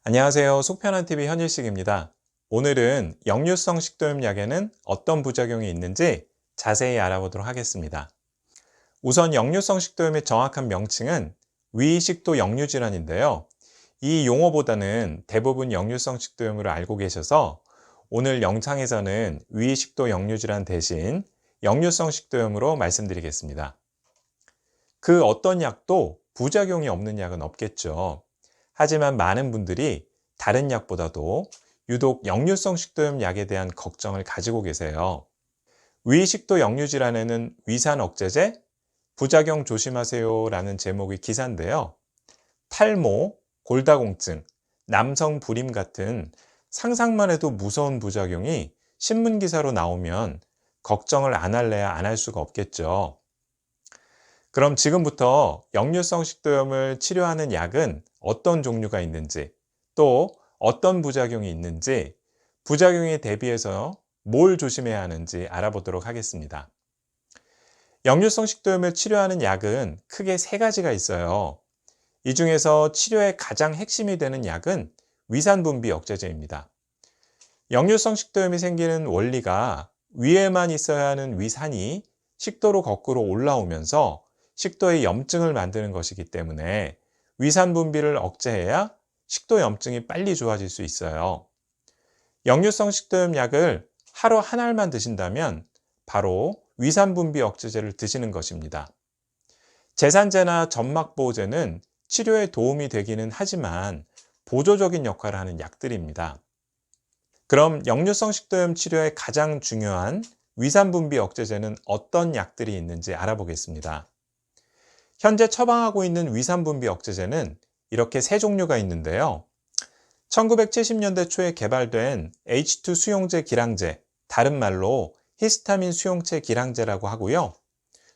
안녕하세요. 속편한TV 현일식입니다. 오늘은 역류성 식도염약에는 어떤 부작용이 있는지 자세히 알아보도록 하겠습니다. 우선 역류성 식도염의 정확한 명칭은 위식도 역류질환인데요. 이 용어보다는 대부분 역류성 식도염으로 알고 계셔서 오늘 영상에서는 위식도 역류질환 대신 역류성 식도염으로 말씀드리겠습니다. 그 어떤 약도 부작용이 없는 약은 없겠죠. 하지만 많은 분들이 다른 약보다도 유독 역류성 식도염 약에 대한 걱정을 가지고 계세요. 위식도 역류질환에는 위산 억제제, 부작용 조심하세요 라는 제목의 기사인데요. 탈모, 골다공증, 남성 불임 같은 상상만 해도 무서운 부작용이 신문 기사로 나오면 걱정을 안 할래야 안 할 수가 없겠죠. 그럼 지금부터 역류성 식도염을 치료하는 약은 어떤 종류가 있는지, 또 어떤 부작용이 있는지, 부작용에 대비해서 뭘 조심해야 하는지 알아보도록 하겠습니다. 역류성 식도염을 치료하는 약은 크게 세 가지가 있어요. 이 중에서 치료의 가장 핵심이 되는 약은 위산분비 억제제입니다. 역류성 식도염이 생기는 원리가 위에만 있어야 하는 위산이 식도로 거꾸로 올라오면서 식도에 염증을 만드는 것이기 때문에 위산 분비를 억제해야 식도 염증이 빨리 좋아질 수 있어요. 역류성 식도염 약을 하루 한 알만 드신다면 바로 위산 분비 억제제를 드시는 것입니다. 제산제나 점막보호제는 치료에 도움이 되기는 하지만 보조적인 역할을 하는 약들입니다. 그럼 역류성 식도염 치료에 가장 중요한 위산 분비 억제제는 어떤 약들이 있는지 알아보겠습니다. 현재 처방하고 있는 위산분비 억제제는 이렇게 세 종류가 있는데요. 1970년대 초에 개발된 H2 수용제 기량제, 다른 말로 히스타민 수용체 기량제라고 하고요.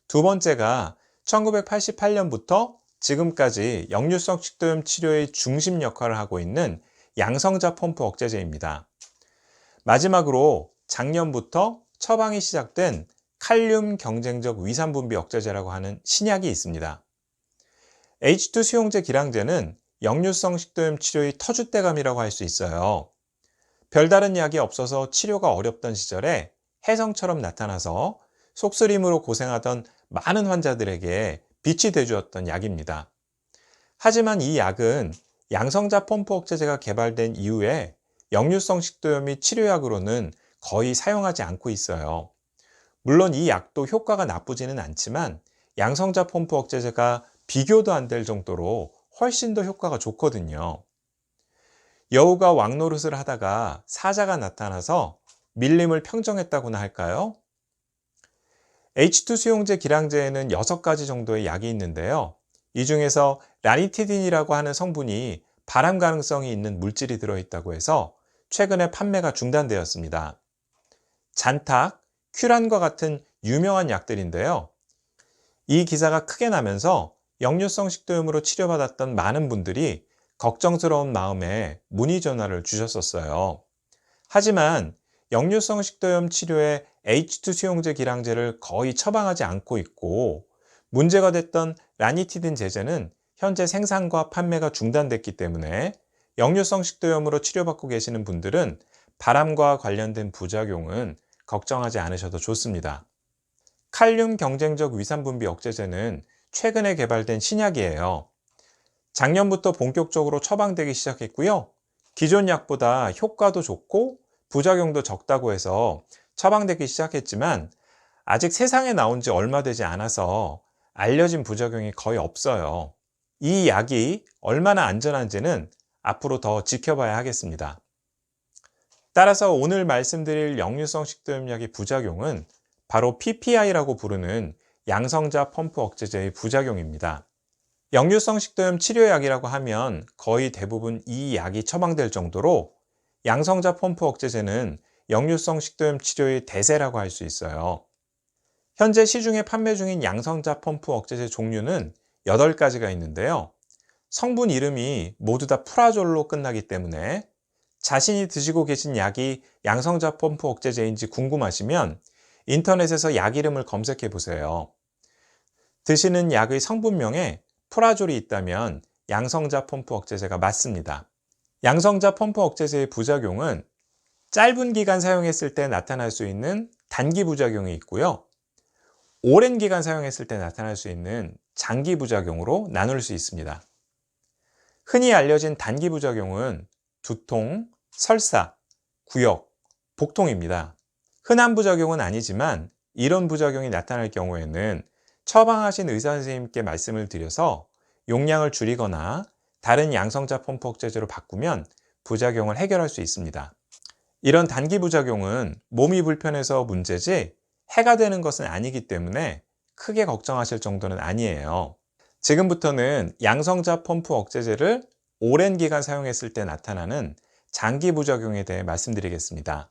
두 번째가 1988년부터 지금까지 역류성 식도염 치료의 중심 역할을 하고 있는 양성자 펌프 억제제입니다. 마지막으로 작년부터 처방이 시작된 칼륨 경쟁적 위산분비 억제제라고 하는 신약이 있습니다. H2 수용제 기량제는 역류성 식도염 치료의 터줏대감이라고 할 수 있어요. 별다른 약이 없어서 치료가 어렵던 시절에 혜성처럼 나타나서 속쓰림으로 고생하던 많은 환자들에게 빛이 되주었던 약입니다. 하지만 이 약은 양성자 펌프 억제제가 개발된 이후에 역류성 식도염이 치료약으로는 거의 사용하지 않고 있어요. 물론 이 약도 효과가 나쁘지는 않지만 양성자 펌프 억제제가 비교도 안 될 정도로 훨씬 더 효과가 좋거든요. 여우가 왕노릇을 하다가 사자가 나타나서 밀림을 평정했다고나 할까요? H2 수용제 기량제에는 6가지 정도의 약이 있는데요. 이 중에서 라니티딘이라고 하는 성분이 발암 가능성이 있는 물질이 들어있다고 해서 최근에 판매가 중단되었습니다. 잔탁, 큐란과 같은 유명한 약들인데요. 이 기사가 크게 나면서 역류성 식도염으로 치료받았던 많은 분들이 걱정스러운 마음에 문의 전화를 주셨었어요. 하지만 역류성 식도염 치료에 H2 수용제 기량제를 거의 처방하지 않고 있고 문제가 됐던 라니티딘 제제는 현재 생산과 판매가 중단됐기 때문에 역류성 식도염으로 치료받고 계시는 분들은 발암과 관련된 부작용은 걱정하지 않으셔도 좋습니다. 칼륨 경쟁적 위산분비 억제제는 최근에 개발된 신약이에요. 작년부터 본격적으로 처방되기 시작했고요. 기존 약보다 효과도 좋고 부작용도 적다고 해서 처방되기 시작했지만 아직 세상에 나온 지 얼마 되지 않아서 알려진 부작용이 거의 없어요. 이 약이 얼마나 안전한지는 앞으로 더 지켜봐야 하겠습니다. 따라서 오늘 말씀드릴 역류성 식도염약의 부작용은 바로 PPI라고 부르는 양성자 펌프 억제제의 부작용입니다. 역류성 식도염 치료약이라고 하면 거의 대부분 이 약이 처방될 정도로 양성자 펌프 억제제는 역류성 식도염 치료의 대세라고 할 수 있어요. 현재 시중에 판매 중인 양성자 펌프 억제제 종류는 8가지가 있는데요. 성분 이름이 모두 다 프라졸로 끝나기 때문에 자신이 드시고 계신 약이 양성자 펌프 억제제인지 궁금하시면 인터넷에서 약 이름을 검색해 보세요. 드시는 약의 성분명에 프라졸이 있다면 양성자 펌프 억제제가 맞습니다. 양성자 펌프 억제제의 부작용은 짧은 기간 사용했을 때 나타날 수 있는 단기 부작용이 있고요. 오랜 기간 사용했을 때 나타날 수 있는 장기 부작용으로 나눌 수 있습니다. 흔히 알려진 단기 부작용은 두통, 설사, 구역, 복통입니다. 흔한 부작용은 아니지만 이런 부작용이 나타날 경우에는 처방하신 의사 선생님께 말씀을 드려서 용량을 줄이거나 다른 양성자 펌프 억제제로 바꾸면 부작용을 해결할 수 있습니다. 이런 단기 부작용은 몸이 불편해서 문제지 해가 되는 것은 아니기 때문에 크게 걱정하실 정도는 아니에요. 지금부터는 양성자 펌프 억제제를 오랜 기간 사용했을 때 나타나는 장기 부작용에 대해 말씀드리겠습니다.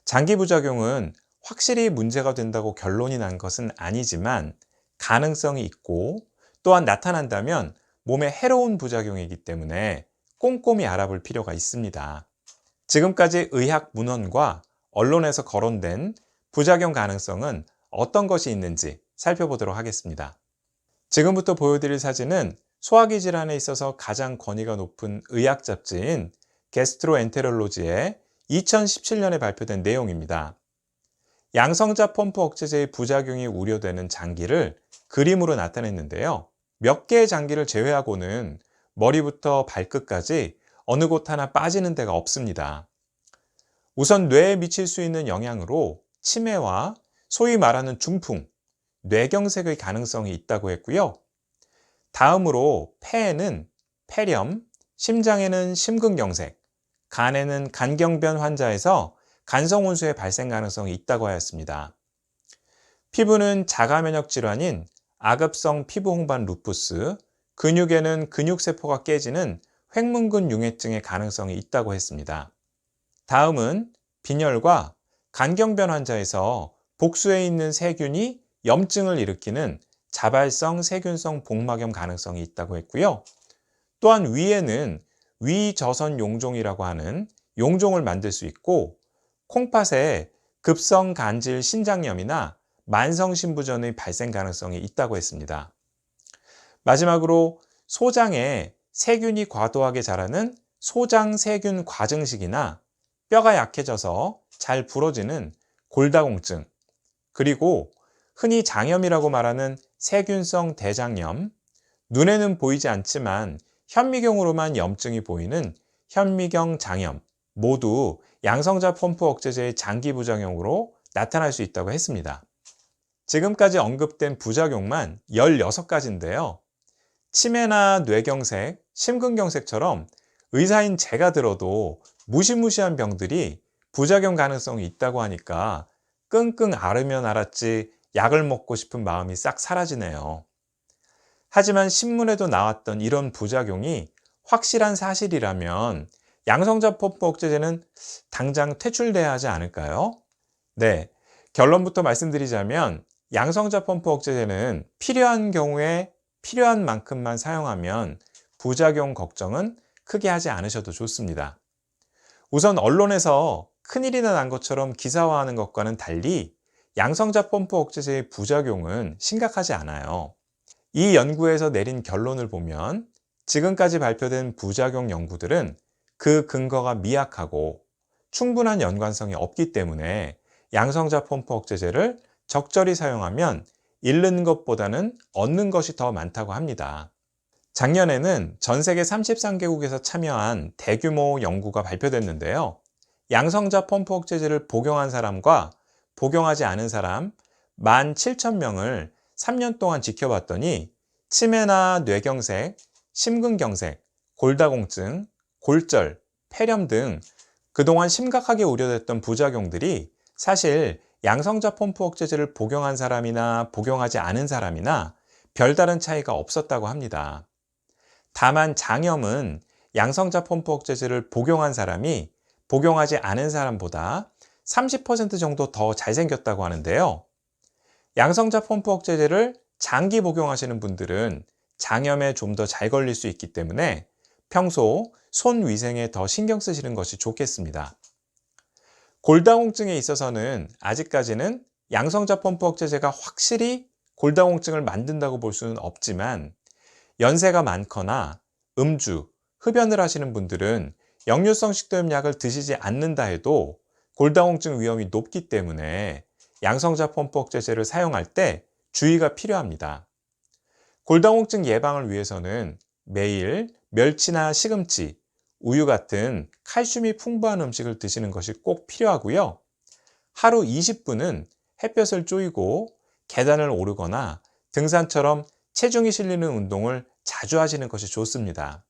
장기 부작용은 확실히 문제가 된다고 결론이 난 것은 아니지만 가능성이 있고 또한 나타난다면 몸에 해로운 부작용이기 때문에 꼼꼼히 알아볼 필요가 있습니다. 지금까지 의학 문헌과 언론에서 거론된 부작용 가능성은 어떤 것이 있는지 살펴보도록 하겠습니다. 지금부터 보여드릴 사진은 소화기 질환에 있어서 가장 권위가 높은 의학 잡지인 게스트로엔테롤로지에 2017년에 발표된 내용입니다. 양성자 펌프 억제제의 부작용이 우려되는 장기를 그림으로 나타냈는데요. 몇 개의 장기를 제외하고는 머리부터 발끝까지 어느 곳 하나 빠지는 데가 없습니다. 우선 뇌에 미칠 수 있는 영향으로 치매와 소위 말하는 중풍, 뇌경색의 가능성이 있다고 했고요. 다음으로 폐에는 폐렴, 심장에는 심근경색, 간에는 간경변 환자에서 간성혼수의 발생 가능성이 있다고 하였습니다. 피부는 자가면역 질환인 아급성 피부홍반 루푸스, 근육에는 근육세포가 깨지는 횡문근 융해증의 가능성이 있다고 했습니다. 다음은 빈혈과 간경변 환자에서 복수에 있는 세균이 염증을 일으키는 자발성 세균성 복막염 가능성이 있다고 했고요. 또한 위에는 위저선 용종이라고 하는 용종을 만들 수 있고 콩팥에 급성 간질 신장염이나 만성 신부전의 발생 가능성이 있다고 했습니다. 마지막으로 소장에 세균이 과도하게 자라는 소장 세균 과증식이나 뼈가 약해져서 잘 부러지는 골다공증, 그리고 흔히 장염이라고 말하는 세균성 대장염, 눈에는 보이지 않지만 현미경으로만 염증이 보이는 현미경 장염, 모두 양성자 펌프 억제제의 장기 부작용으로 나타날 수 있다고 했습니다. 지금까지 언급된 부작용만 16가지인데요. 치매나 뇌경색, 심근경색처럼 의사인 제가 들어도 무시무시한 병들이 부작용 가능성이 있다고 하니까 끙끙 앓으면 앓았지 약을 먹고 싶은 마음이 싹 사라지네요. 하지만 신문에도 나왔던 이런 부작용이 확실한 사실이라면 양성자 펌프 억제제는 당장 퇴출돼야 하지 않을까요? 네, 결론부터 말씀드리자면 양성자 펌프 억제제는 필요한 경우에 필요한 만큼만 사용하면 부작용 걱정은 크게 하지 않으셔도 좋습니다. 우선 언론에서 큰일이나 난 것처럼 기사화하는 것과는 달리 양성자 펌프 억제제의 부작용은 심각하지 않아요. 이 연구에서 내린 결론을 보면 지금까지 발표된 부작용 연구들은 그 근거가 미약하고 충분한 연관성이 없기 때문에 양성자 펌프 억제제를 적절히 사용하면 잃는 것보다는 얻는 것이 더 많다고 합니다. 작년에는 전 세계 33개국에서 참여한 대규모 연구가 발표됐는데요. 양성자 펌프 억제제를 복용한 사람과 복용하지 않은 사람 17,000명을 3년 동안 지켜봤더니 치매나 뇌경색, 심근경색, 골다공증, 골절, 폐렴 등 그동안 심각하게 우려됐던 부작용들이 사실 양성자 펌프 억제제를 복용한 사람이나 복용하지 않은 사람이나 별다른 차이가 없었다고 합니다. 다만 장염은 양성자 펌프 억제제를 복용한 사람이 복용하지 않은 사람보다 30% 정도 더 잘생겼다고 하는데요. 양성자 펌프 억제제를 장기 복용하시는 분들은 장염에 좀 더 잘 걸릴 수 있기 때문에 평소 손 위생에 더 신경 쓰시는 것이 좋겠습니다. 골다공증에 있어서는 아직까지는 양성자 펌프 억제제가 확실히 골다공증을 만든다고 볼 수는 없지만 연세가 많거나 음주, 흡연을 하시는 분들은 역류성 식도염 약을 드시지 않는다 해도 골다공증 위험이 높기 때문에 양성자 펌프억제제를 사용할 때 주의가 필요합니다. 골다공증 예방을 위해서는 매일 멸치나 시금치, 우유 같은 칼슘이 풍부한 음식을 드시는 것이 꼭 필요하고요. 하루 20분은 햇볕을 쬐고 계단을 오르거나 등산처럼 체중이 실리는 운동을 자주 하시는 것이 좋습니다.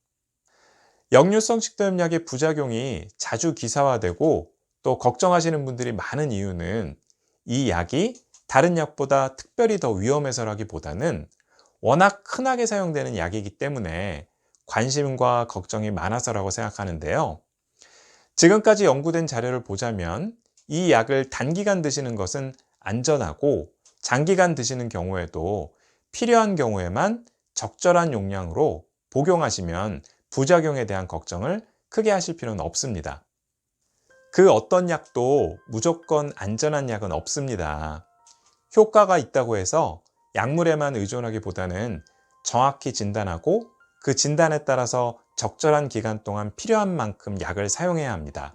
역류성 식도염 약의 부작용이 자주 기사화되고 또 걱정하시는 분들이 많은 이유는 이 약이 다른 약보다 특별히 더 위험해서라기보다는 워낙 흔하게 사용되는 약이기 때문에 관심과 걱정이 많아서라고 생각하는데요. 지금까지 연구된 자료를 보자면 이 약을 단기간 드시는 것은 안전하고 장기간 드시는 경우에도 필요한 경우에만 적절한 용량으로 복용하시면 부작용에 대한 걱정을 크게 하실 필요는 없습니다. 그 어떤 약도 무조건 안전한 약은 없습니다. 효과가 있다고 해서 약물에만 의존하기보다는 정확히 진단하고 그 진단에 따라서 적절한 기간 동안 필요한 만큼 약을 사용해야 합니다.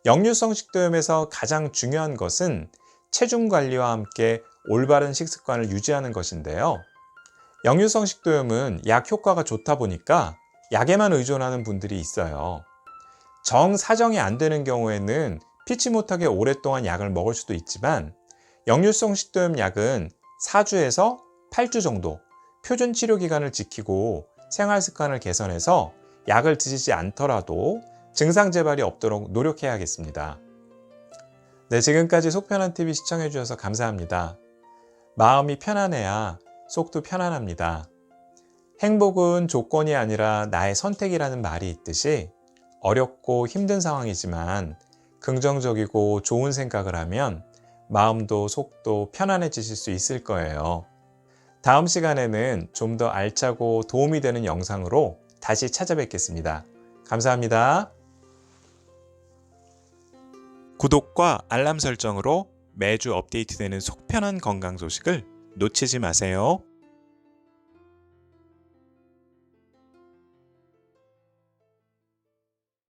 역류성 식도염에서 가장 중요한 것은 체중 관리와 함께 올바른 식습관을 유지하는 것인데요. 역류성 식도염은 약 효과가 좋다 보니까 약에만 의존하는 분들이 있어요. 정사정이 안 되는 경우에는 피치 못하게 오랫동안 약을 먹을 수도 있지만 역류성 식도염 약은 4주에서 8주 정도 표준 치료 기간을 지키고 생활 습관을 개선해서 약을 드시지 않더라도 증상 재발이 없도록 노력해야겠습니다. 네, 지금까지 속편한TV 시청해 주셔서 감사합니다. 마음이 편안해야 속도 편안합니다. 행복은 조건이 아니라 나의 선택이라는 말이 있듯이 어렵고 힘든 상황이지만 긍정적이고 좋은 생각을 하면 마음도 속도 편안해지실 수 있을 거예요. 다음 시간에는 좀 더 알차고 도움이 되는 영상으로 다시 찾아뵙겠습니다. 감사합니다. 구독과 알람 설정으로 매주 업데이트되는 속편한 건강 소식을 놓치지 마세요.